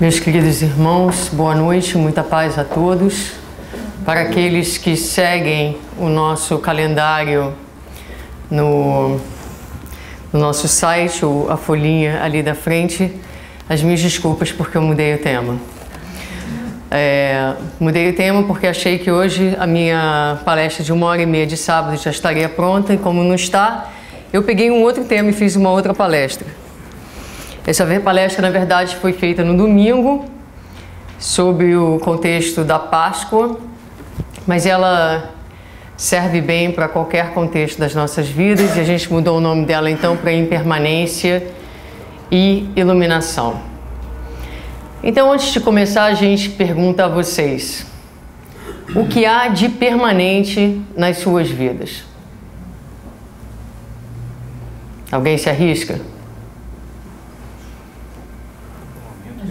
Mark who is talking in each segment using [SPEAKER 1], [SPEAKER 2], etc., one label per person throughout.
[SPEAKER 1] Meus queridos irmãos, boa noite, muita paz a todos. Para aqueles que seguem o nosso calendário no nosso site, a folhinha ali da frente, as minhas desculpas porque eu mudei o tema. Mudei o tema porque achei que hoje a minha palestra de 1h30 de sábado já estaria pronta e como não está, eu peguei um outro tema e fiz uma outra palestra. Essa palestra, na verdade, foi feita no domingo, sob o contexto da Páscoa, mas ela serve bem para qualquer contexto das nossas vidas e a gente mudou o nome dela então para Impermanência e Iluminação. Então, antes de começar, a gente pergunta a vocês: o que há de permanente nas suas vidas? Alguém se arrisca?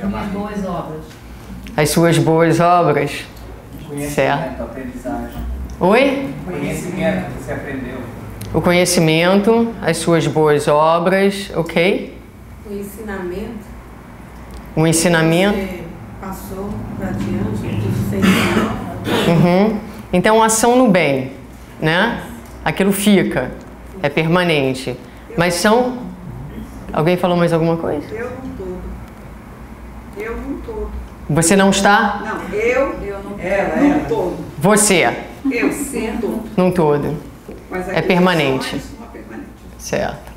[SPEAKER 2] As minhas boas obras.
[SPEAKER 1] As suas boas obras? Certo.
[SPEAKER 3] Aprendizagem.
[SPEAKER 1] Oi?
[SPEAKER 3] Conhecimento que você aprendeu.
[SPEAKER 1] O conhecimento, as suas boas obras, ok?
[SPEAKER 2] O ensinamento.
[SPEAKER 1] O ensinamento.
[SPEAKER 2] Você passou para adiante, que você ensinou.
[SPEAKER 1] Uhum. Então, ação no bem, né? Aquilo fica, é permanente. Mas são... Alguém falou mais alguma coisa?
[SPEAKER 4] Eu não todo. Eu não todo.
[SPEAKER 1] Você não está?
[SPEAKER 4] Não, eu não
[SPEAKER 3] Ela.
[SPEAKER 4] todo.
[SPEAKER 1] Você,
[SPEAKER 4] Eu sendo.
[SPEAKER 1] num todo.
[SPEAKER 4] Mas
[SPEAKER 1] É permanente.
[SPEAKER 4] Uma permanente.
[SPEAKER 1] Certo.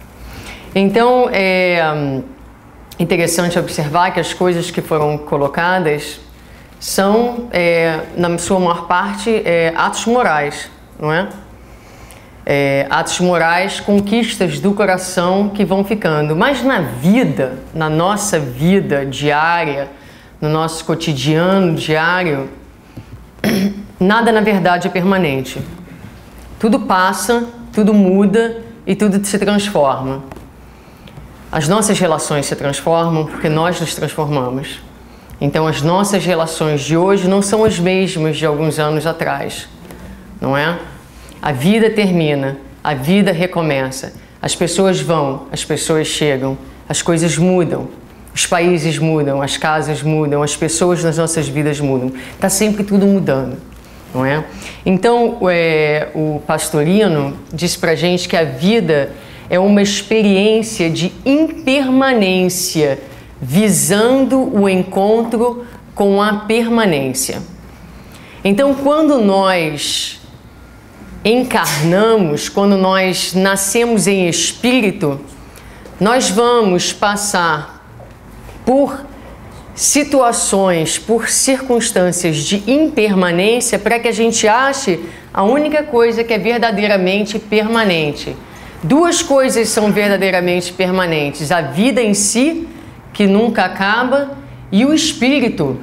[SPEAKER 1] Então, é interessante observar que as coisas que foram colocadas são, na sua maior parte, atos morais, não é? Atos morais, conquistas do coração que vão ficando. Mas na vida, na nossa vida diária, no nosso cotidiano diário, nada na verdade é permanente. Tudo passa, tudo muda e tudo se transforma. As nossas relações se transformam porque nós nos transformamos. Então as nossas relações de hoje não são as mesmas de alguns anos atrás, não é? A vida termina, a vida recomeça, as pessoas vão, as pessoas chegam, as coisas mudam, os países mudam, as casas mudam, as pessoas nas nossas vidas mudam. Está sempre tudo mudando, não é? Então, o Pastorino diz pra gente que a vida é uma experiência de impermanência, visando o encontro com a permanência. Então, quando nós encarnamos, quando nós nascemos em espírito, nós vamos passar por situações, por circunstâncias de impermanência para que a gente ache a única coisa que é verdadeiramente permanente. Duas coisas são verdadeiramente permanentes: a vida em si, que nunca acaba, e o espírito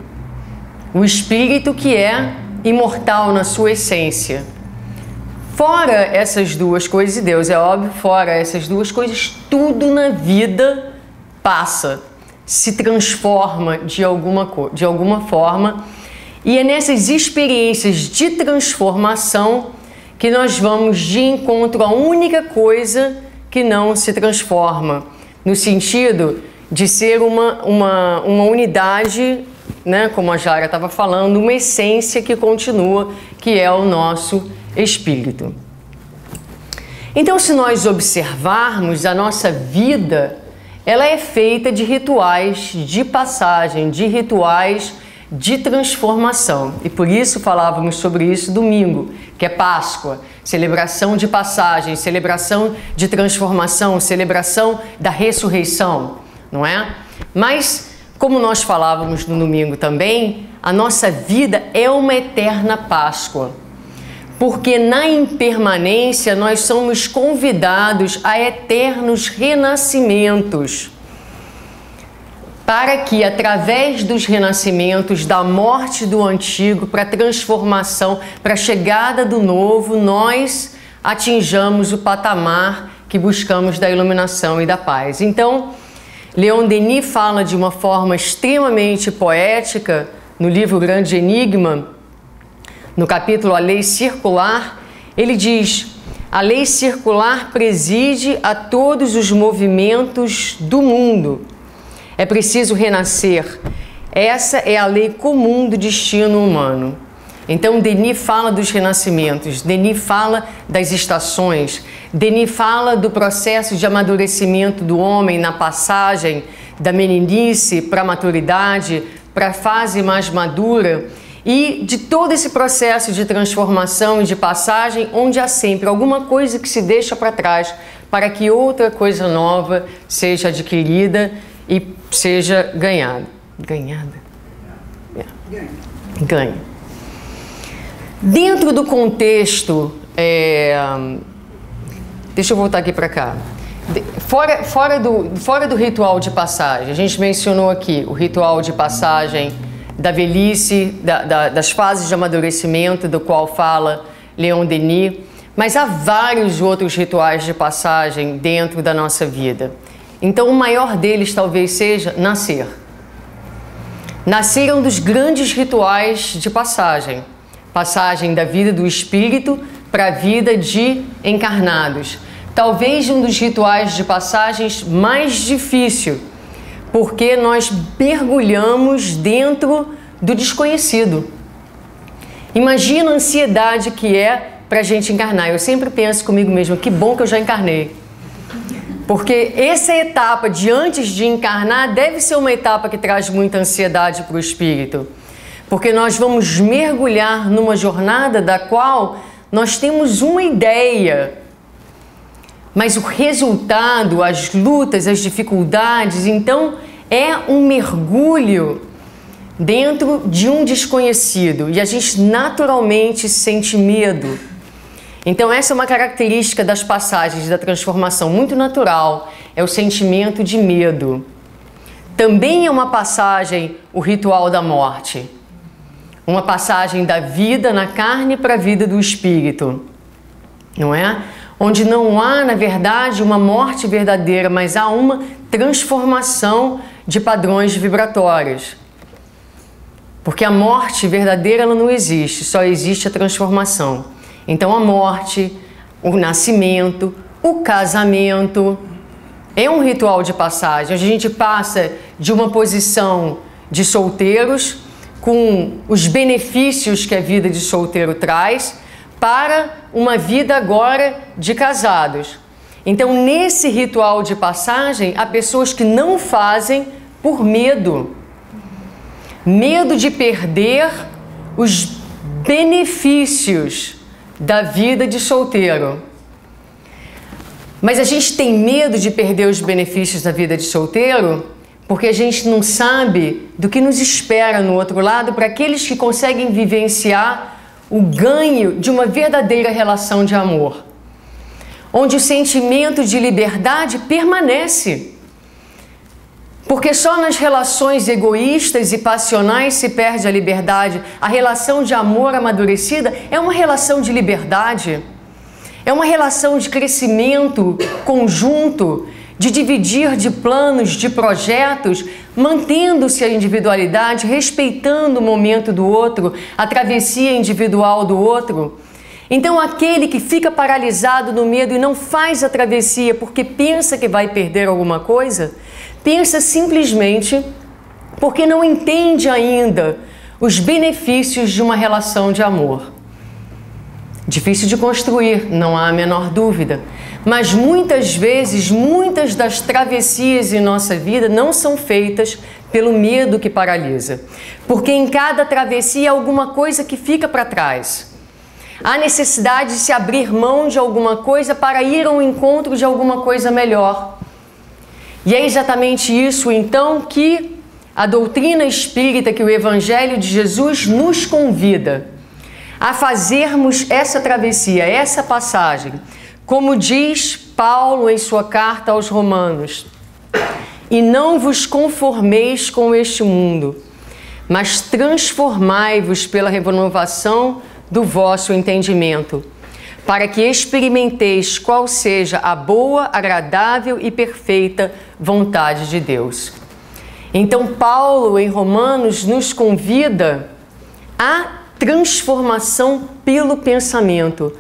[SPEAKER 1] que é imortal na sua essência. Fora essas duas coisas, e Deus é óbvio, fora essas duas coisas, tudo na vida passa, se transforma de alguma forma, e é nessas experiências de transformação que nós vamos de encontro à única coisa que não se transforma, no sentido de ser uma unidade, né, como a Jara estava falando, uma essência que continua, que é o nosso espírito. Então, se nós observarmos a nossa vida, ela é feita de rituais de passagem, de rituais de transformação. E por isso falávamos sobre isso domingo, que é Páscoa, celebração de passagem, celebração de transformação, celebração da ressurreição, não é? Mas, como nós falávamos no domingo também, a nossa vida é uma eterna Páscoa. Porque na impermanência nós somos convidados a eternos renascimentos, para que através dos renascimentos, da morte do antigo, para a transformação, para a chegada do novo, nós atinjamos o patamar que buscamos da iluminação e da paz. Então, Leon Denis fala de uma forma extremamente poética no livro Grande Enigma, no capítulo A Lei Circular, ele diz: a lei circular preside a todos os movimentos do mundo. É preciso renascer Essa é a lei comum do destino humano. Então, Denis fala dos renascimentos, Denis fala das estações, Denis fala do processo de amadurecimento do homem na passagem da meninice para a maturidade, para a fase mais madura, e de todo esse processo de transformação e de passagem, onde há sempre alguma coisa que se deixa para trás para que outra coisa nova seja adquirida e seja ganhada. Ganha. Dentro do contexto, deixa eu voltar aqui para cá. Fora do ritual de passagem, a gente mencionou aqui o ritual de passagem da velhice, das fases de amadurecimento, do qual fala Leon Denis, mas há vários outros rituais de passagem dentro da nossa vida. Então, o maior deles talvez seja nascer. Nascer é um dos grandes rituais de passagem. Passagem da vida do espírito para a vida de encarnados. Talvez um dos rituais de passagens mais difícil, porque nós mergulhamos dentro do desconhecido. Imagina a ansiedade que é para a gente encarnar. Eu sempre penso comigo mesmo, que bom que eu já encarnei. Porque essa etapa de antes de encarnar deve ser uma etapa que traz muita ansiedade para o espírito. Porque nós vamos mergulhar numa jornada da qual nós temos uma ideia, mas o resultado, as lutas, as dificuldades, então é um mergulho dentro de um desconhecido e a gente naturalmente sente medo. Então essa é uma característica das passagens da transformação muito natural, é o sentimento de medo. Também é uma passagem o ritual da morte. Uma passagem da vida na carne para a vida do espírito, não é? Onde não há, na verdade, uma morte verdadeira, mas há uma transformação de padrões vibratórios. Porque a morte verdadeira ela não existe, só existe a transformação. Então a morte, o nascimento, o casamento é um ritual de passagem. A gente passa de uma posição de solteiros, com os benefícios que a vida de solteiro traz, para uma vida agora de casados. Então, nesse ritual de passagem, há pessoas que não fazem por medo. Medo de perder os benefícios da vida de solteiro. Mas a gente tem medo de perder os benefícios da vida de solteiro porque a gente não sabe do que nos espera no outro lado para aqueles que conseguem vivenciar o ganho de uma verdadeira relação de amor, onde o sentimento de liberdade permanece. Porque só nas relações egoístas e passionais se perde a liberdade. A relação de amor amadurecida é uma relação de liberdade, é uma relação de crescimento conjunto, de dividir de planos, de projetos, mantendo-se a individualidade, respeitando o momento do outro, a travessia individual do outro. Então, aquele que fica paralisado no medo e não faz a travessia porque pensa que vai perder alguma coisa, pensa simplesmente porque não entende ainda os benefícios de uma relação de amor. Difícil de construir, não há a menor dúvida. Mas muitas vezes, muitas das travessias em nossa vida não são feitas pelo medo que paralisa. Porque em cada travessia há alguma coisa que fica para trás. Há necessidade de se abrir mão de alguma coisa para ir ao encontro de alguma coisa melhor. E é exatamente isso, então, que a doutrina espírita, que o Evangelho de Jesus nos convida a fazermos essa travessia, essa passagem. Como diz Paulo em sua carta aos Romanos, e não vos conformeis com este mundo, mas transformai-vos pela renovação do vosso entendimento, para que experimenteis qual seja a boa, agradável e perfeita vontade de Deus. Então, Paulo, em Romanos, nos convida a transformação pelo pensamento,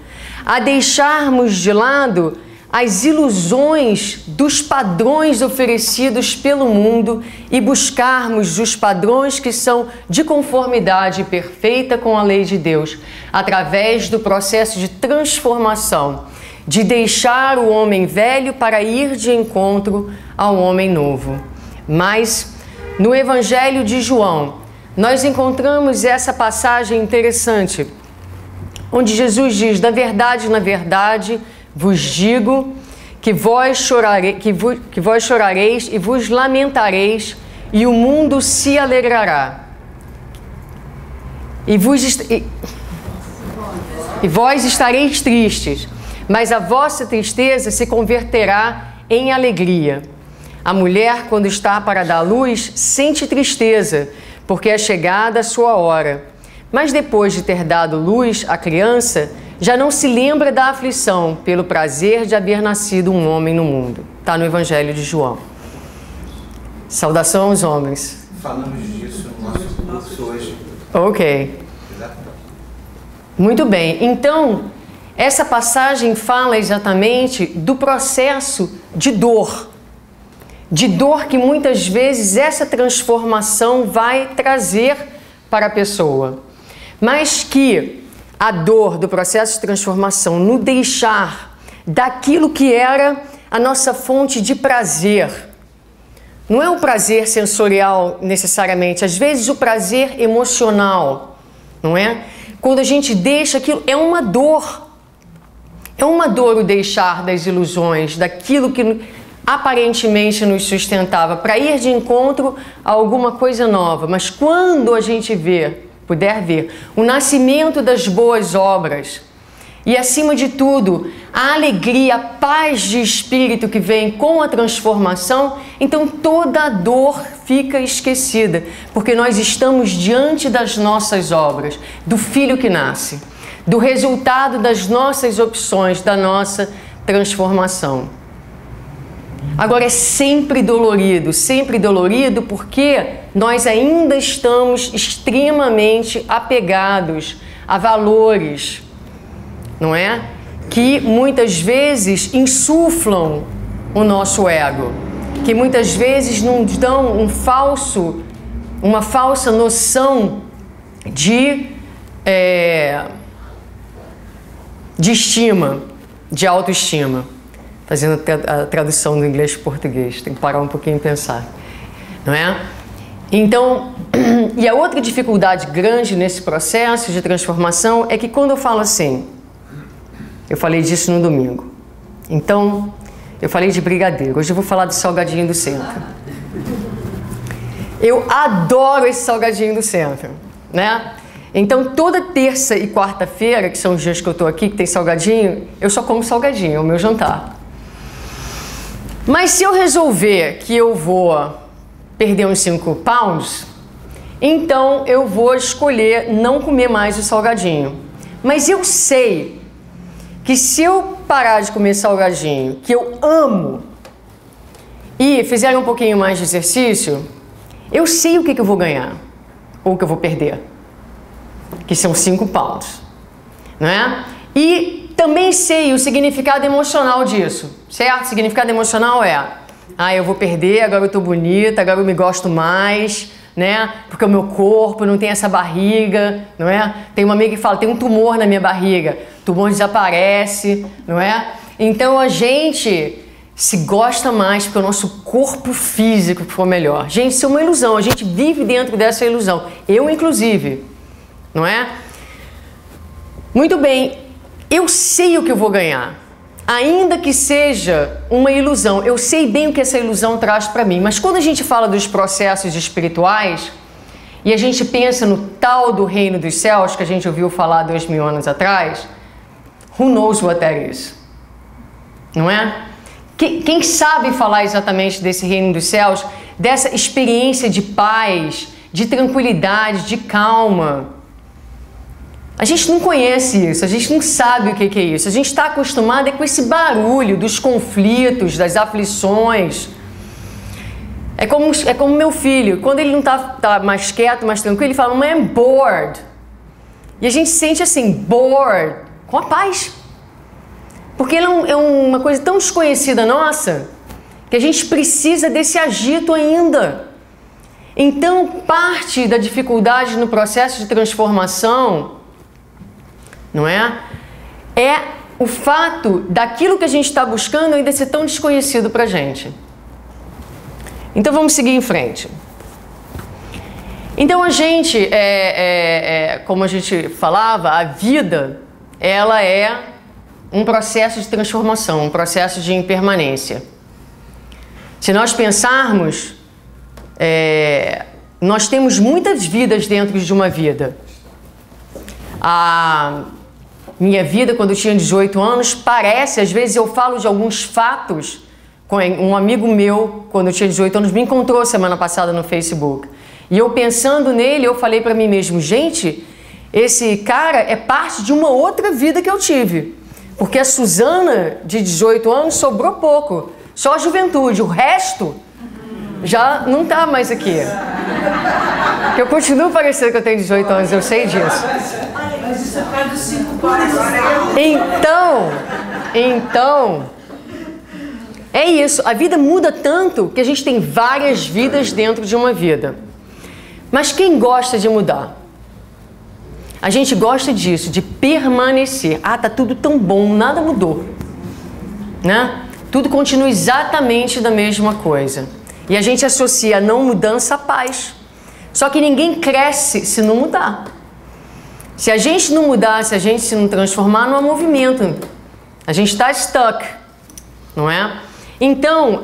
[SPEAKER 1] a deixarmos de lado as ilusões dos padrões oferecidos pelo mundo e buscarmos os padrões que são de conformidade perfeita com a lei de Deus, através do processo de transformação, de deixar o homem velho para ir de encontro ao homem novo. Mas no Evangelho de João, nós encontramos essa passagem interessante, onde Jesus diz: na verdade, vos digo que vós chorareis e vos lamentareis, e o mundo se alegrará. E vós estareis tristes, mas a vossa tristeza se converterá em alegria. A mulher, quando está para dar luz, sente tristeza, porque é chegada a sua hora. Mas depois de ter dado luz à criança, já não se lembra da aflição pelo prazer de haver nascido um homem no mundo. Está no Evangelho de João. Saudação aos homens.
[SPEAKER 5] Falamos disso no nosso curso hoje.
[SPEAKER 1] Ok. Muito bem. Então, essa passagem fala exatamente do processo de dor. De dor que muitas vezes essa transformação vai trazer para a pessoa. Mas que a dor do processo de transformação, no deixar daquilo que era a nossa fonte de prazer, não é o prazer sensorial necessariamente, às vezes o prazer emocional, não é? Quando a gente deixa aquilo, é uma dor. É uma dor o deixar das ilusões, daquilo que aparentemente nos sustentava, para ir de encontro a alguma coisa nova. Mas quando a gente puder ver o nascimento das boas obras e, acima de tudo, a alegria, a paz de espírito que vem com a transformação, então toda a dor fica esquecida, porque nós estamos diante das nossas obras, do Filho que nasce, do resultado das nossas opções, da nossa transformação. Agora, é sempre dolorido porque nós ainda estamos extremamente apegados a valores, não é? Que muitas vezes insuflam o nosso ego, que muitas vezes nos dão uma falsa noção de estima, de autoestima. Fazendo a tradução do inglês para o português, tem que parar um pouquinho e pensar, não é? Então, e a outra dificuldade grande nesse processo de transformação é que quando eu falo assim, eu falei disso no domingo, então eu falei de brigadeiro, hoje eu vou falar do salgadinho do centro. Eu adoro esse salgadinho do centro, né? Então toda terça e quarta-feira, que são os dias que eu estou aqui, que tem salgadinho, eu só como salgadinho, é o meu jantar. Mas se eu resolver que eu vou perder uns 5 pounds, então eu vou escolher não comer mais o salgadinho. Mas eu sei que se eu parar de comer salgadinho, que eu amo, e fizer um pouquinho mais de exercício, eu sei o que eu vou ganhar, ou o que eu vou perder, que são 5 pounds, não é? E também sei o significado emocional disso, certo? O significado emocional é: eu vou perder, agora eu tô bonita, agora eu me gosto mais, né? Porque o meu corpo não tem essa barriga, não é? Tem uma amiga que fala: tem um tumor na minha barriga, o tumor desaparece, não é? Então a gente se gosta mais porque o nosso corpo físico ficou melhor. Gente, isso é uma ilusão, a gente vive dentro dessa ilusão, eu inclusive, não é? Muito bem. Eu sei o que eu vou ganhar, ainda que seja uma ilusão. Eu sei bem o que essa ilusão traz para mim. Mas quando a gente fala dos processos espirituais e a gente pensa no tal do reino dos céus que a gente ouviu falar 2000 anos atrás, who knows what that is? Não é? Quem sabe falar exatamente desse reino dos céus, dessa experiência de paz, de tranquilidade, de calma? A gente não conhece isso, a gente não sabe o que é isso. A gente está acostumado com esse barulho dos conflitos, das aflições. É como meu filho, quando ele não está mais quieto, mais tranquilo, ele fala: "I'm bored". E a gente sente assim, bored, com a paz. Porque ela é uma coisa tão desconhecida nossa que a gente precisa desse agito ainda. Então, parte da dificuldade no processo de transformação, não é? É o fato daquilo que a gente está buscando ainda ser tão desconhecido para a gente. Então, vamos seguir em frente. Então, a gente, como a gente falava, a vida, ela é um processo de transformação, um processo de impermanência. Se nós pensarmos, nós temos muitas vidas dentro de uma vida. A minha vida, quando eu tinha 18 anos, parece, às vezes eu falo de alguns fatos. Um amigo meu, quando eu tinha 18 anos, me encontrou semana passada no Facebook. E eu pensando nele, eu falei para mim mesmo, gente, esse cara é parte de uma outra vida que eu tive. Porque a Suzana, de 18 anos, sobrou pouco. Só a juventude, o resto já não tá mais aqui. Porque eu continuo parecendo que eu tenho 18 anos, eu sei disso.
[SPEAKER 2] Mas isso é por causa dos 5 pares.
[SPEAKER 1] Então, é isso. A vida muda tanto que a gente tem várias vidas dentro de uma vida. Mas quem gosta de mudar? A gente gosta disso, de permanecer. Ah, tá tudo tão bom, nada mudou, né? Tudo continua exatamente da mesma coisa. E a gente associa a não mudança à paz. Só que ninguém cresce se não mudar. Se a gente não mudar, se a gente se não transformar, não há movimento. A gente está stuck, não é? Então,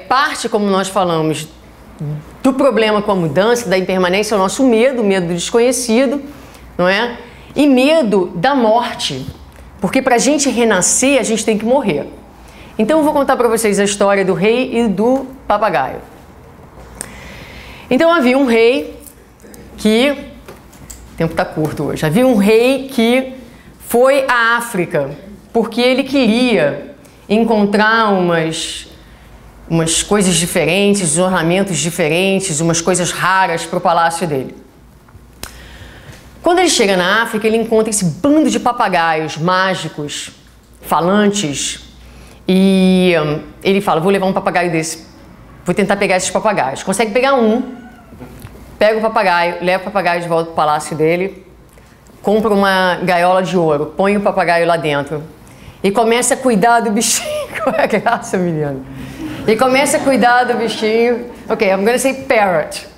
[SPEAKER 1] parte, como nós falamos, do problema com a mudança, da impermanência, é o nosso medo, o medo do desconhecido, não é? E medo da morte. Porque para a gente renascer, a gente tem que morrer. Então eu vou contar para vocês a história do rei e do papagaio. Então havia um rei que... O tempo está curto hoje. Havia um rei que foi à África porque ele queria encontrar umas coisas diferentes, ornamentos diferentes, umas coisas raras para o palácio dele. Quando ele chega na África, ele encontra esse bando de papagaios mágicos, falantes, e ele fala, vou levar um papagaio desse, vou tentar pegar esses papagaios. Consegue pegar um, pega o papagaio, leva o papagaio de volta para o palácio dele, compra uma gaiola de ouro, põe o papagaio lá dentro e começa a cuidar do bichinho. Qual é a graça, menina? E começa a cuidar do bichinho. Ok, I'm gonna say parrot.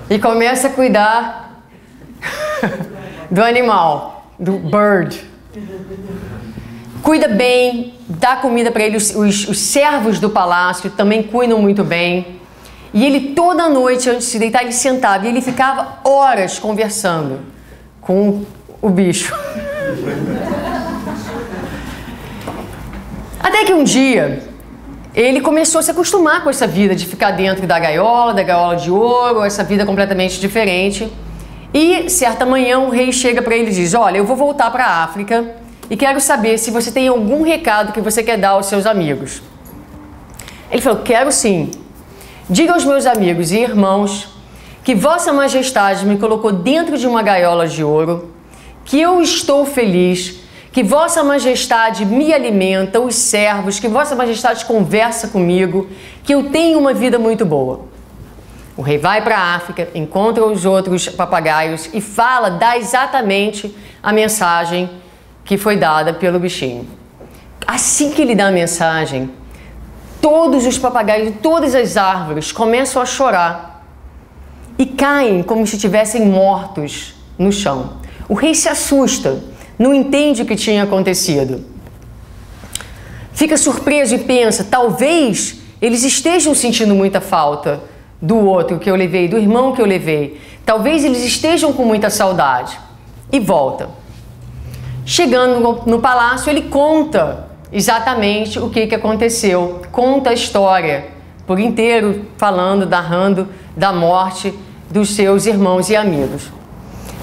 [SPEAKER 1] E começa a cuidar do animal, do bird. Cuida bem, dá comida para ele. Os servos do palácio também cuidam muito bem. E ele toda noite, antes de se deitar, ele sentava e ele ficava horas conversando com o bicho. Até que um dia ele começou a se acostumar com essa vida de ficar dentro da gaiola de ouro, essa vida completamente diferente. E certa manhã o rei chega para ele e diz, olha, eu vou voltar para a África e quero saber se você tem algum recado que você quer dar aos seus amigos. Ele falou, quero sim. Diga aos meus amigos e irmãos que Vossa Majestade me colocou dentro de uma gaiola de ouro, que eu estou feliz, que Vossa Majestade me alimenta, os servos, que Vossa Majestade conversa comigo, que eu tenho uma vida muito boa. O rei vai para a África, encontra os outros papagaios e dá exatamente a mensagem que foi dada pelo bichinho. Assim que ele dá a mensagem, todos os papagaios de todas as árvores começam a chorar e caem como se estivessem mortos no chão. O rei se assusta, não entende o que tinha acontecido. Fica surpreso e pensa, talvez eles estejam sentindo muita falta do outro que eu levei, do irmão que eu levei. Talvez eles estejam com muita saudade. E volta. Chegando no palácio, ele conta exatamente o que aconteceu. Conta a história por inteiro, falando, narrando da morte dos seus irmãos e amigos.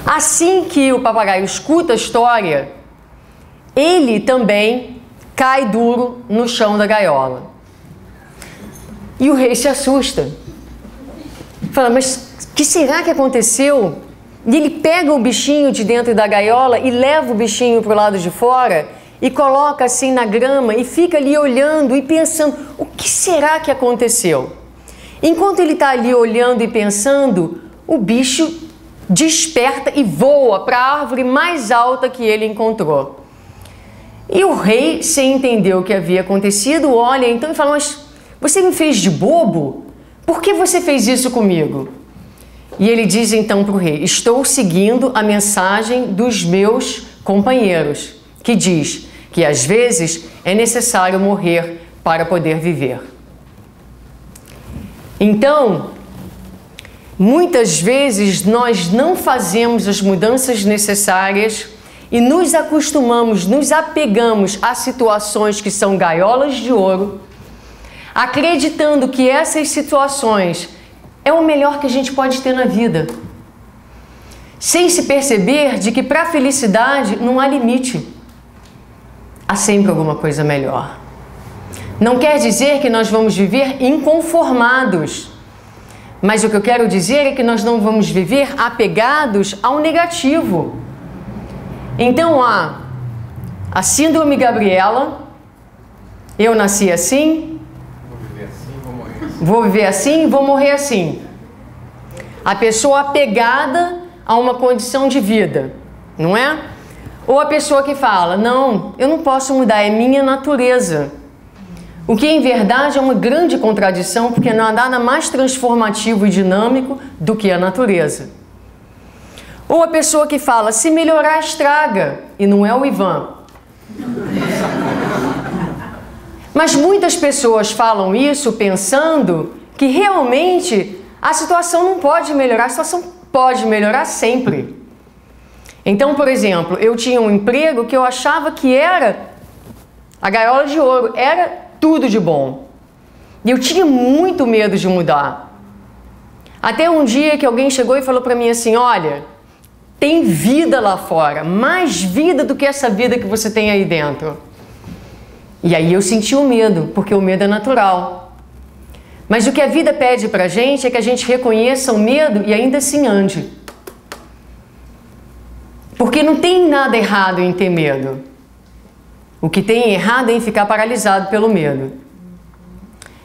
[SPEAKER 1] Assim que o papagaio escuta a história, ele também cai duro no chão da gaiola. E o rei se assusta. Fala, mas o que será que aconteceu? E ele pega o bichinho de dentro da gaiola e leva o bichinho para o lado de fora e coloca assim na grama e fica ali olhando e pensando, o que será que aconteceu? Enquanto ele está ali olhando e pensando, o bicho desperta e voa para a árvore mais alta que ele encontrou. E o rei, sem entender o que havia acontecido, olha então e fala, mas você me fez de bobo? Por que você fez isso comigo? E ele diz então para o rei, estou seguindo a mensagem dos meus companheiros, que diz que às vezes é necessário morrer para poder viver. Então, muitas vezes nós não fazemos as mudanças necessárias e nos acostumamos, nos apegamos a situações que são gaiolas de ouro, acreditando que essas situações é o melhor que a gente pode ter na vida, sem se perceber de que para a felicidade não há limite. Há sempre alguma coisa melhor. Não quer dizer que nós vamos viver inconformados, mas o que eu quero dizer é que nós não vamos viver apegados ao negativo. Então há a síndrome Gabriela, eu nasci assim, vou viver assim, vou morrer assim. A pessoa apegada a uma condição de vida, não é? Ou a pessoa que fala, não, eu não posso mudar, é minha natureza. O que em verdade é uma grande contradição, porque não há nada mais transformativo e dinâmico do que a natureza. Ou a pessoa que fala, se melhorar estraga, e não é o Ivan. Mas muitas pessoas falam isso pensando que realmente a situação não pode melhorar, a situação pode melhorar sempre. Então, por exemplo, eu tinha um emprego que eu achava que era a gaiola de ouro, era tudo de bom. E eu tinha muito medo de mudar. Até um dia que alguém chegou e falou para mim assim, olha, tem vida lá fora, mais vida do que essa vida que você tem aí dentro. E aí eu senti o medo, porque o medo é natural. Mas o que a vida pede pra gente é que a gente reconheça o medo e ainda assim ande. Porque não tem nada errado em ter medo. O que tem errado é em ficar paralisado pelo medo.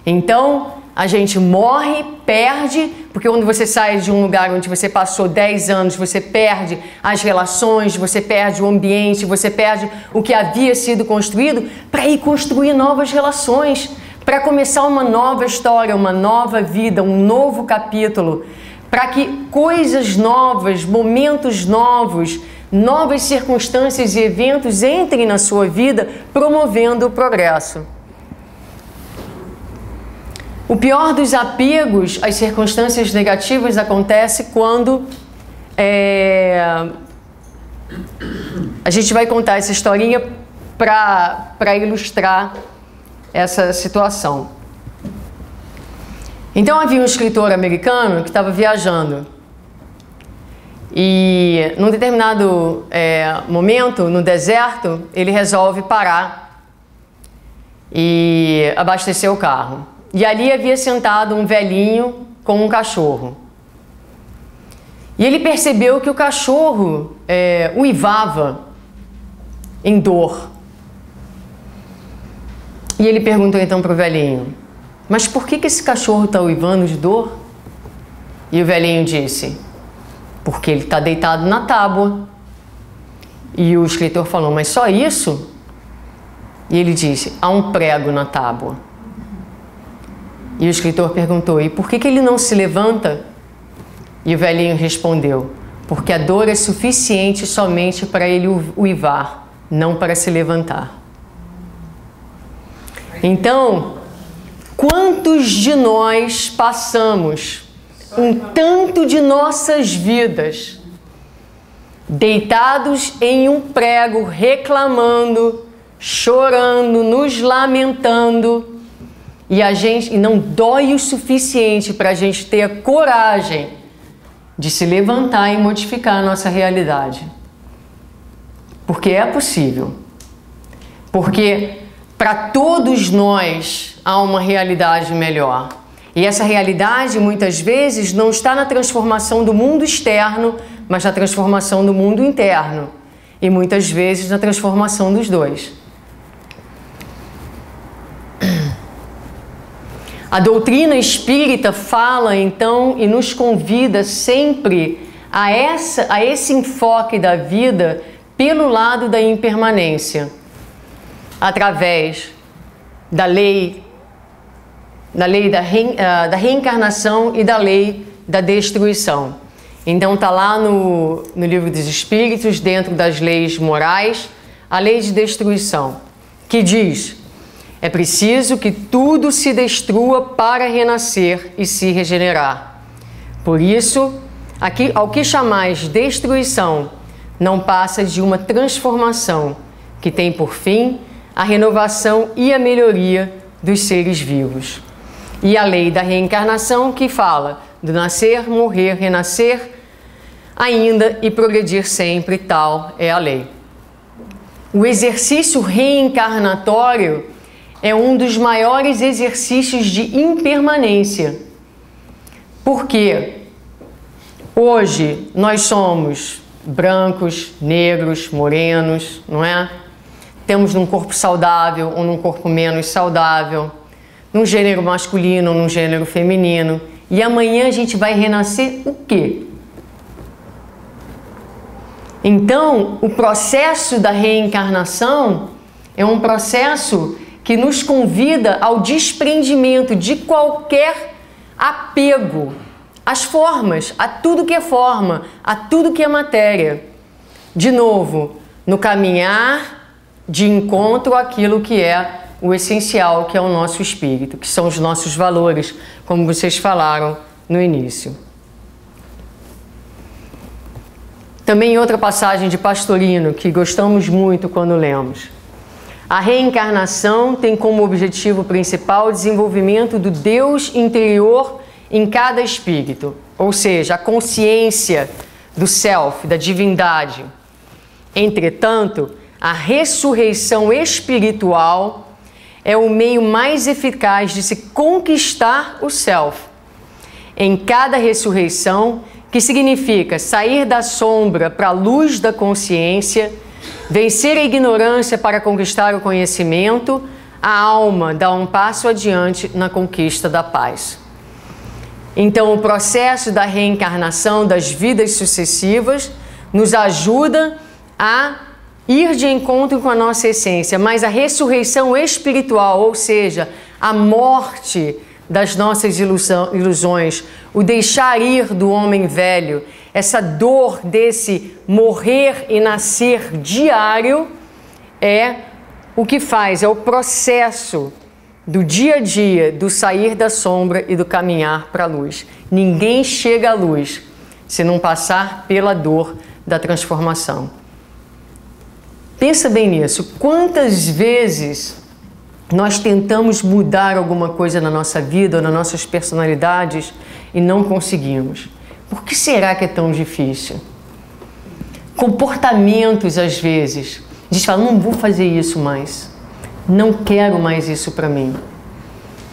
[SPEAKER 1] Então, a gente morre, perde, porque quando você sai de um lugar onde você passou 10 anos, você perde as relações, você perde o ambiente, você perde o que havia sido construído para ir construir novas relações, para começar uma nova história, uma nova vida, um novo capítulo, para que coisas novas, momentos novos, novas circunstâncias e eventos entrem na sua vida, promovendo o progresso. O pior dos apegos às circunstâncias negativas acontece quando a gente vai contar essa historinha para ilustrar essa situação. Então havia um escritor americano que estava viajando e num determinado momento no deserto ele resolve parar e abastecer o carro. E ali havia sentado um velhinho com um cachorro. E ele percebeu que o cachorro uivava em dor. E ele perguntou então para o velhinho, mas por que esse cachorro está uivando de dor? E o velhinho disse, porque ele está deitado na tábua. E o escritor falou, mas só isso? E ele disse, há um prego na tábua. E o escritor perguntou, e por que ele não se levanta? E o velhinho respondeu, porque a dor é suficiente somente para ele uivar, não para se levantar. Então, quantos de nós passamos um tanto de nossas vidas deitados em um prego, reclamando, chorando, nos lamentando, e não dói o suficiente para a gente ter a coragem de se levantar e modificar a nossa realidade. Porque é possível. Porque para todos nós há uma realidade melhor. E essa realidade muitas vezes não está na transformação do mundo externo, mas na transformação do mundo interno. E muitas vezes na transformação dos dois. A doutrina espírita fala então e nos convida sempre a esse enfoque da vida pelo lado da impermanência, através da lei da reencarnação e da lei da destruição. Então está lá no Livro dos Espíritos, dentro das leis morais, a lei de destruição, que diz: é preciso que tudo se destrua para renascer e se regenerar. Por isso, ao que chamais destruição, não passa de uma transformação que tem por fim a renovação e a melhoria dos seres vivos. E a lei da reencarnação, que fala do nascer, morrer, renascer, ainda e progredir sempre, tal é a lei. O exercício reencarnatório é um dos maiores exercícios de impermanência. Porque hoje nós somos brancos, negros, morenos, não é? Temos num corpo saudável ou num corpo menos saudável, num gênero masculino ou num gênero feminino. E amanhã a gente vai renascer o quê? Então, o processo da reencarnação é um processo que nos convida ao desprendimento de qualquer apego às formas, a tudo que é forma, a tudo que é matéria. De novo, no caminhar de encontro àquilo que é o essencial, que é o nosso espírito, que são os nossos valores, como vocês falaram no início. Também outra passagem de Pastorino, que gostamos muito quando lemos. A reencarnação tem como objetivo principal o desenvolvimento do Deus interior em cada espírito, ou seja, a consciência do self, da divindade. Entretanto, a ressurreição espiritual é o meio mais eficaz de se conquistar o self. Em cada ressurreição, que significa sair da sombra para a luz da consciência, vencer a ignorância para conquistar o conhecimento, a alma dá um passo adiante na conquista da paz. Então, o processo da reencarnação das vidas sucessivas nos ajuda a ir de encontro com a nossa essência, mas a ressurreição espiritual, ou seja, a morte das nossas ilusões, o deixar ir do homem velho, essa dor desse morrer e nascer diário, é o que faz, é o processo do dia a dia, do sair da sombra e do caminhar para a luz. Ninguém chega à luz se não passar pela dor da transformação. Pensa bem nisso. Quantas vezes nós tentamos mudar alguma coisa na nossa vida ou nas nossas personalidades e não conseguimos? Por que será que é tão difícil? Comportamentos, às vezes. A gente fala, não vou fazer isso mais. Não quero mais isso para mim.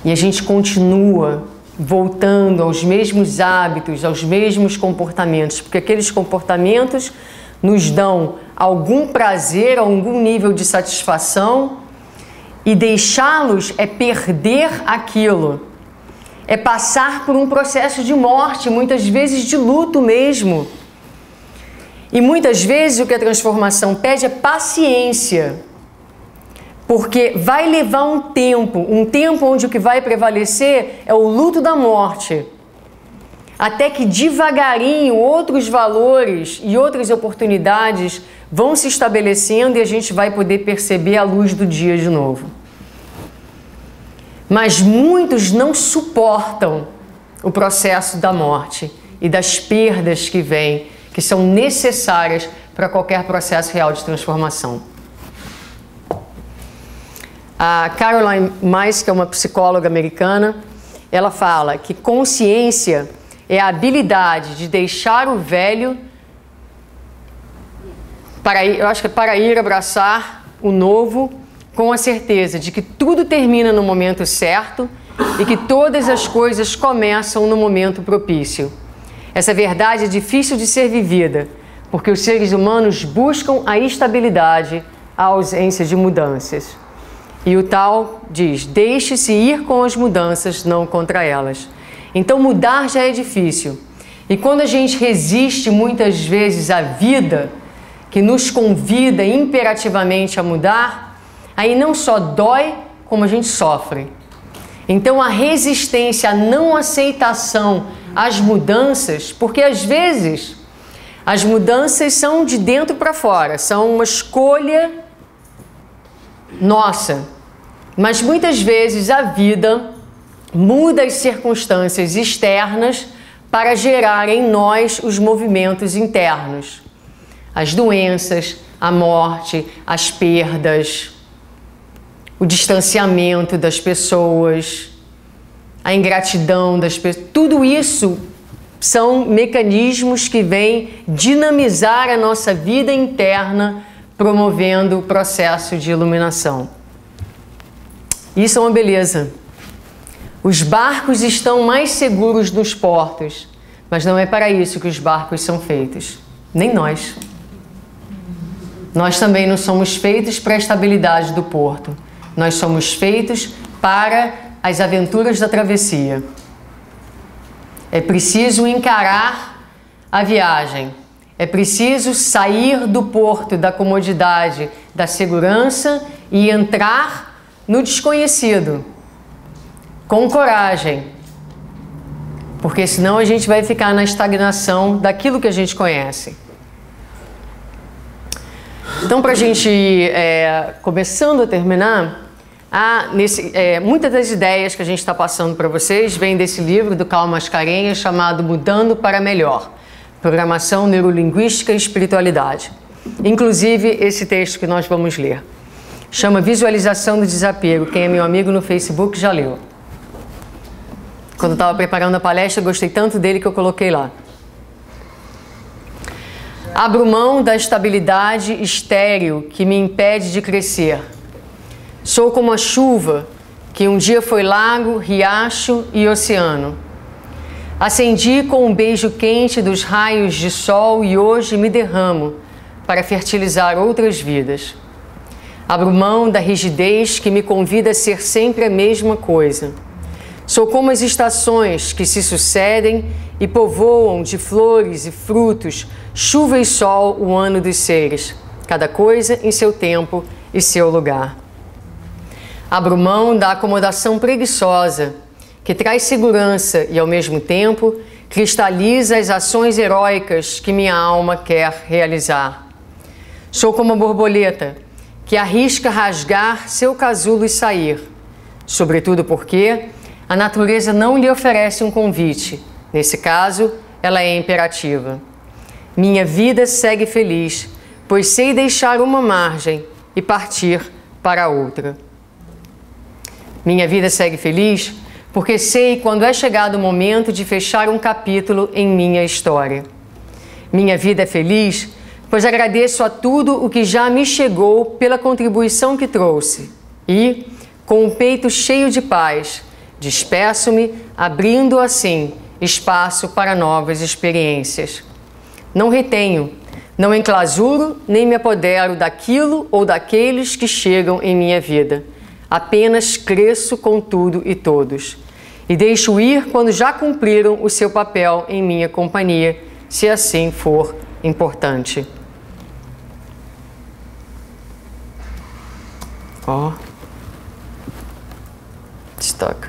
[SPEAKER 1] E a gente continua voltando aos mesmos hábitos, aos mesmos comportamentos, porque aqueles comportamentos nos dão algum prazer, algum nível de satisfação, e deixá-los é perder aquilo, é passar por um processo de morte, muitas vezes de luto mesmo. E muitas vezes o que a transformação pede é paciência, porque vai levar um tempo onde o que vai prevalecer é o luto da morte, até que devagarinho outros valores e outras oportunidades vão se estabelecendo e a gente vai poder perceber a luz do dia de novo. Mas muitos não suportam o processo da morte e das perdas que vêm, que são necessárias para qualquer processo real de transformação. A Caroline Myss, que é uma psicóloga americana, ela fala que consciência é a habilidade de deixar o velho para ir abraçar o novo, com a certeza de que tudo termina no momento certo e que todas as coisas começam no momento propício. Essa verdade é difícil de ser vivida, porque os seres humanos buscam a estabilidade, a ausência de mudanças. E o Tao diz: deixe-se ir com as mudanças, não contra elas. Então mudar já é difícil. E quando a gente resiste muitas vezes à vida, que nos convida imperativamente a mudar, aí não só dói, como a gente sofre. Então a resistência, a não aceitação às mudanças, porque às vezes as mudanças são de dentro para fora, são uma escolha nossa. Mas muitas vezes a vida muda as circunstâncias externas para gerar em nós os movimentos internos. As doenças, a morte, as perdas, o distanciamento das pessoas, a ingratidão das pessoas, tudo isso são mecanismos que vêm dinamizar a nossa vida interna, promovendo o processo de iluminação. Isso é uma beleza. Os barcos estão mais seguros nos portos, mas não é para isso que os barcos são feitos. Nem nós. Nós também não somos feitos para a estabilidade do porto. Nós somos feitos para as aventuras da travessia. É preciso encarar a viagem. É preciso sair do porto, da comodidade, da segurança e entrar no desconhecido. Com coragem. Porque senão a gente vai ficar na estagnação daquilo que a gente conhece. Então, para a gente começando a terminar, muitas das ideias que a gente está passando para vocês vêm desse livro do Karl Mascarenhas chamado Mudando para Melhor, Programação, Neurolinguística e Espiritualidade. Inclusive, esse texto que nós vamos ler. Chama Visualização do Desapego. Quem é meu amigo no Facebook já leu. Quando eu estava preparando a palestra, eu gostei tanto dele que eu coloquei lá. Abro mão da estabilidade estéril que me impede de crescer. Sou como a chuva que um dia foi lago, riacho e oceano. Acendi com um beijo quente dos raios de sol e hoje me derramo para fertilizar outras vidas. Abro mão da rigidez que me convida a ser sempre a mesma coisa. Sou como as estações que se sucedem e povoam de flores e frutos, chuva e sol o ano dos seres, cada coisa em seu tempo e seu lugar. Abro mão da acomodação preguiçosa, que traz segurança e, ao mesmo tempo, cristaliza as ações heróicas que minha alma quer realizar. Sou como a borboleta, que arrisca rasgar seu casulo e sair, sobretudo porque a natureza não lhe oferece um convite. Nesse caso, ela é imperativa. Minha vida segue feliz, pois sei deixar uma margem e partir para outra. Minha vida segue feliz porque sei quando é chegado o momento de fechar um capítulo em minha história. Minha vida é feliz, pois agradeço a tudo o que já me chegou pela contribuição que trouxe e, com o peito cheio de paz, despeço-me, abrindo assim espaço para novas experiências. Não retenho, não enclausuro, nem me apodero daquilo ou daqueles que chegam em minha vida. Apenas cresço com tudo e todos. E deixo ir quando já cumpriram o seu papel em minha companhia, se assim for importante. Ó. Stuck.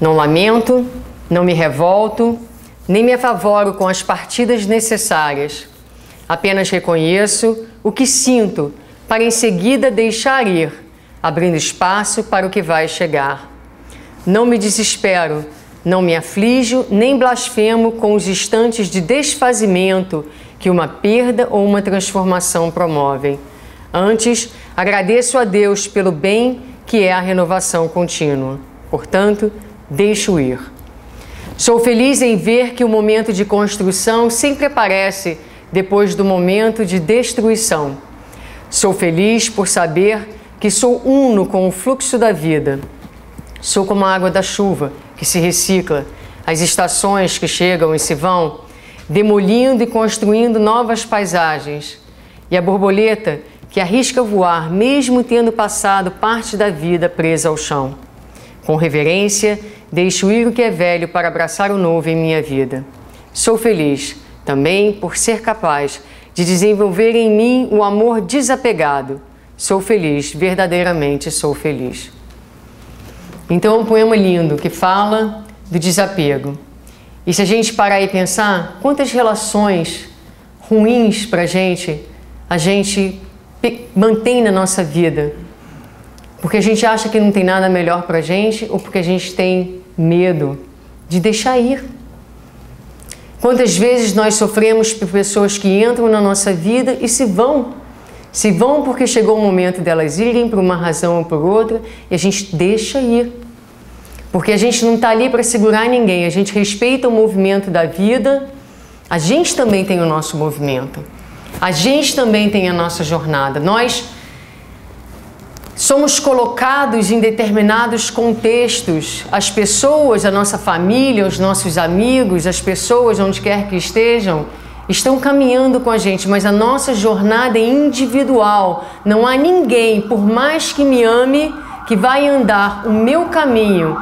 [SPEAKER 1] Não lamento, não me revolto, nem me apavoro com as partidas necessárias. Apenas reconheço o que sinto para em seguida deixar ir, abrindo espaço para o que vai chegar. Não me desespero, não me aflijo, nem blasfemo com os instantes de desfazimento que uma perda ou uma transformação promovem. Antes, agradeço a Deus pelo bem que é a renovação contínua. Portanto, deixo ir. Sou feliz em ver que o momento de construção sempre aparece depois do momento de destruição. Sou feliz por saber que sou uno com o fluxo da vida. Sou como a água da chuva, que se recicla, as estações que chegam e se vão. demolindo e construindo novas paisagens. E a borboleta que arrisca voar, mesmo tendo passado parte da vida presa ao chão. Com reverência, deixo ir o que é velho para abraçar o novo em minha vida. Sou feliz também por ser capaz de desenvolver em mim o amor desapegado. Sou feliz, verdadeiramente sou feliz. Então é um poema lindo que fala do desapego. E se a gente parar e pensar, quantas relações ruins para a gente mantém na nossa vida? Porque a gente acha que não tem nada melhor para a gente ou porque a gente tem medo de deixar ir. Quantas vezes nós sofremos por pessoas que entram na nossa vida e se vão? Se vão porque chegou o momento delas irem por uma razão ou por outra e a gente deixa ir. Porque a gente não está ali para segurar ninguém, a gente respeita o movimento da vida, a gente também tem o nosso movimento, a gente também tem a nossa jornada. Nós somos colocados em determinados contextos, as pessoas, a nossa família, os nossos amigos, as pessoas, onde quer que estejam, estão caminhando com a gente, mas a nossa jornada é individual. Não há ninguém, por mais que me ame, que vai andar o meu caminho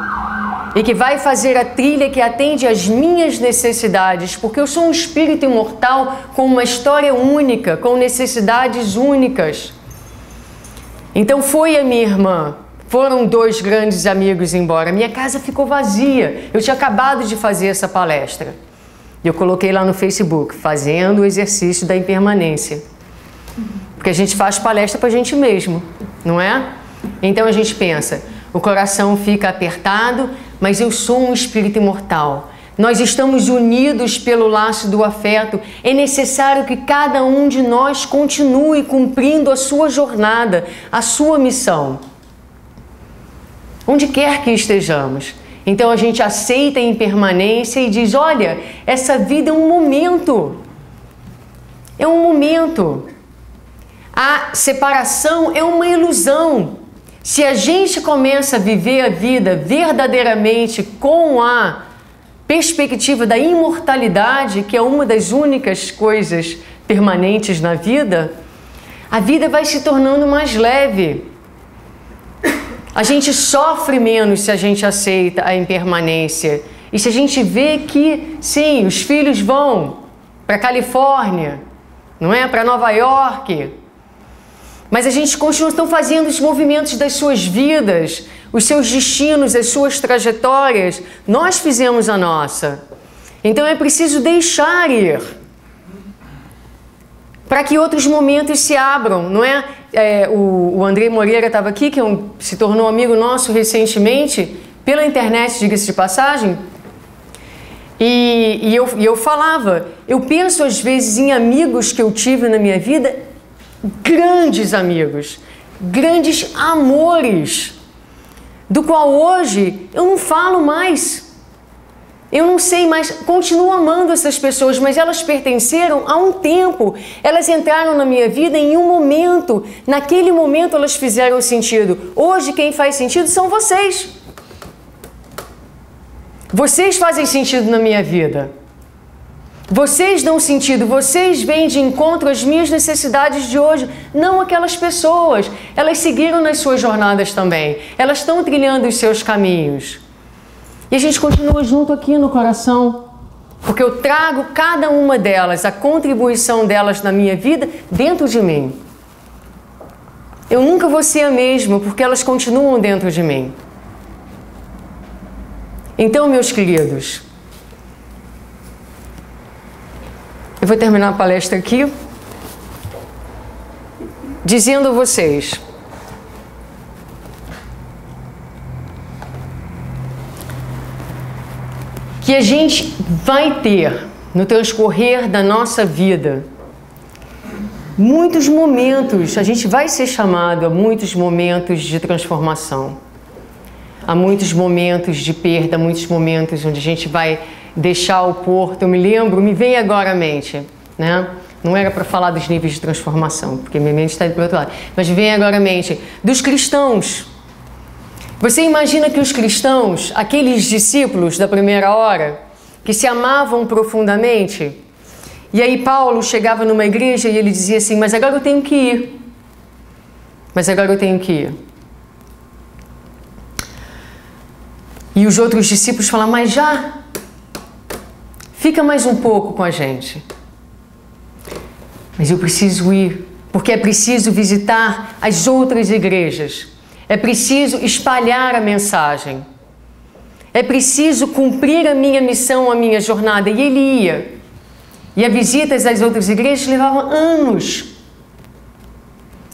[SPEAKER 1] e que vai fazer a trilha que atende às minhas necessidades, porque eu sou um espírito imortal com uma história única, com necessidades únicas. Então foi a minha irmã, foram 2 grandes amigos embora, minha casa ficou vazia, eu tinha acabado de fazer essa palestra. Eu coloquei lá no Facebook, fazendo o exercício da impermanência. Porque a gente faz palestra para a gente mesmo, não é? Então a gente pensa, o coração fica apertado, mas eu sou um espírito imortal. Nós estamos unidos pelo laço do afeto. É necessário que cada um de nós continue cumprindo a sua jornada, a sua missão. Onde quer que estejamos. Então a gente aceita a impermanência e diz, olha, essa vida é um momento. É um momento. A separação é uma ilusão. Se a gente começa a viver a vida verdadeiramente com a perspectiva da imortalidade, que é uma das únicas coisas permanentes na vida, a vida vai se tornando mais leve. A gente sofre menos se a gente aceita a impermanência. E se a gente vê que, sim, os filhos vão para a Califórnia, não é? Para Nova York, mas a gente continua, estão fazendo os movimentos das suas vidas, os seus destinos, as suas trajetórias. Nós fizemos a nossa. Então é preciso deixar ir para que outros momentos se abram, não é? O André Moreira estava aqui, que se tornou amigo nosso recentemente, pela internet, diga-se de passagem, e eu falava, eu penso às vezes em amigos que eu tive na minha vida, grandes amigos, grandes amores, do qual hoje eu não falo mais. Eu não sei mais, continuo amando essas pessoas, mas elas pertenceram a um tempo. Elas entraram na minha vida em um momento. Naquele momento elas fizeram sentido. Hoje quem faz sentido são vocês. Vocês fazem sentido na minha vida. Vocês dão sentido, vocês vêm de encontro às minhas necessidades de hoje, não aquelas pessoas. Elas seguiram nas suas jornadas também. Elas estão trilhando os seus caminhos. E a gente continua junto aqui no coração, porque eu trago cada uma delas, a contribuição delas na minha vida dentro de mim. Eu nunca vou ser a mesma, porque elas continuam dentro de mim. Então, meus queridos, eu vou terminar a palestra aqui dizendo a vocês que a gente vai ter, no transcorrer da nossa vida, muitos momentos, a gente vai ser chamado a muitos momentos de transformação, a muitos momentos de perda, muitos momentos onde a gente vai deixar o porto. Eu me lembro, me vem agora à mente, né? Não era para falar dos níveis de transformação, porque minha mente está indo para o outro lado, mas vem agora à mente dos cristãos. Você imagina que os cristãos, aqueles discípulos da primeira hora, que se amavam profundamente, E aí Paulo chegava numa igreja e ele dizia assim, mas agora eu tenho que ir. Mas agora eu tenho que ir. E os outros discípulos falavam, mas já, fica mais um pouco com a gente. Mas eu preciso ir, porque é preciso visitar as outras igrejas. É preciso espalhar a mensagem. É preciso cumprir a minha missão, a minha jornada. E ele ia. E as visitas às outras igrejas levavam anos.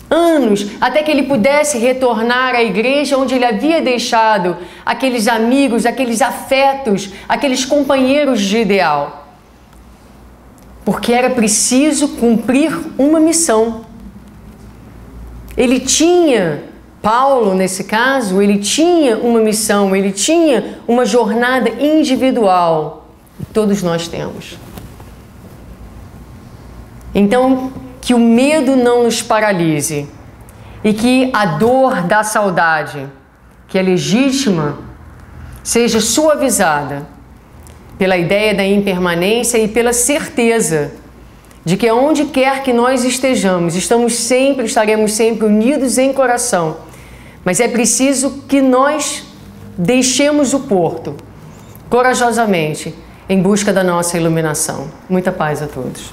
[SPEAKER 1] Anos, até que ele pudesse retornar à igreja onde ele havia deixado aqueles amigos, aqueles afetos, aqueles companheiros de ideal. Porque era preciso cumprir uma missão. Ele tinha, Paulo nesse caso, ele tinha uma missão, ele tinha uma jornada individual. E todos nós temos. Então, que o medo não nos paralise e que a dor da saudade, que é legítima, seja suavizada pela ideia da impermanência e pela certeza de que onde quer que nós estejamos, estaremos sempre unidos em coração. Mas é preciso que nós deixemos o porto corajosamente em busca da nossa iluminação. Muita paz a todos.